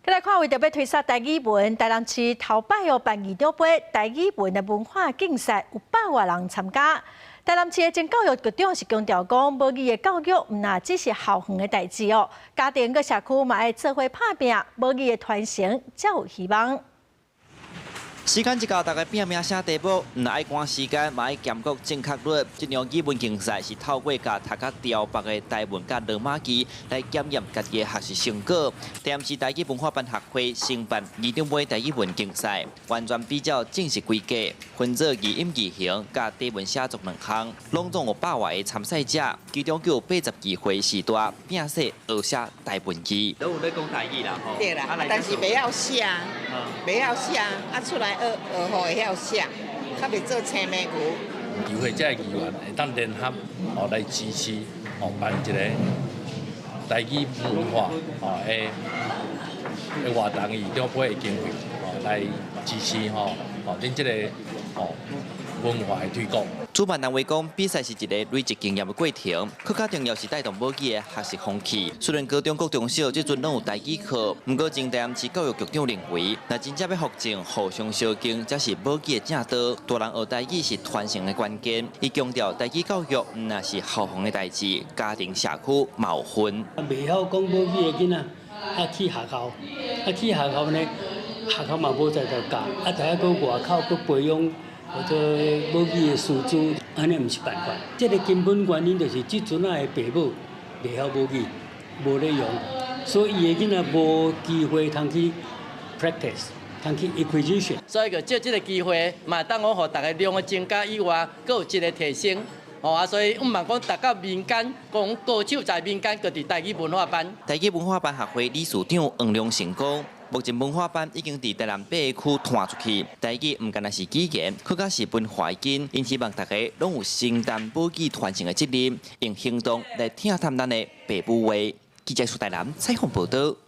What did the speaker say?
再来看，为着要推销台语文，台南市头摆办2场杯台语文的文化竞赛，有100多人参加。台南市的前教育局长是强调讲，母语的教育唔那只是校园的代志哦，家庭个社区嘛要做伙打拼，母语的传承才有希望。 时间一到，大家拼命写题目，唔爱赶时间，嘛爱兼顾正确率。这场语文竞赛是透过甲读甲调北的台文甲罗马字来检验家己的学习成果。台南市台语文化班学会承办2场杯台语文竞赛，完全比较正式规格，分做语音字形甲题文写作2项，拢总有100多个参赛者，其中有80机会时段拼写学写台文字。都有在讲台语啦，吼。对啦，但是袂晓写，袂晓写，出来学好会晓写，较袂做青面牛。机会这议员会当联合来支持办一个台语文化的活动2场杯的经费来支持恁这个文化的推广。 主办单位讲，比赛是一个累积经验的过程，更加重要是带动母语的学习风气。虽然高中国中小这阵拢有台语课，不过前台南市教育局长认为，若真正要复正互相相敬，才是母语的正道。大人学台语是传承的关键。伊强调，台语教育唔那是校园的代志，家庭社区冇分。袂晓讲母语的囡仔，去学校，去学校呢，学校嘛无在度教，大家搁外口搁培养。 或者母语的师资，安尼毋是办法。这个根本原因就是即阵的父母袂晓母语，无咧用，所以伊的囡仔无机会通去 practice， 通去 acquisition。所以就借这个机会，嘛当我互大家量的增加以外，佫有一个提升。所以毋茫讲达到民间，讲高手在民间，就伫台语文化班。台语文化班学会理事长黄良成讲。 目前文化班已经伫台南8个区传出去，台语唔单单是语言，更加是文化根。因希望大家拢有承担母语传承的责任，用行动来听他们的爸母话。记者苏台南采访报道。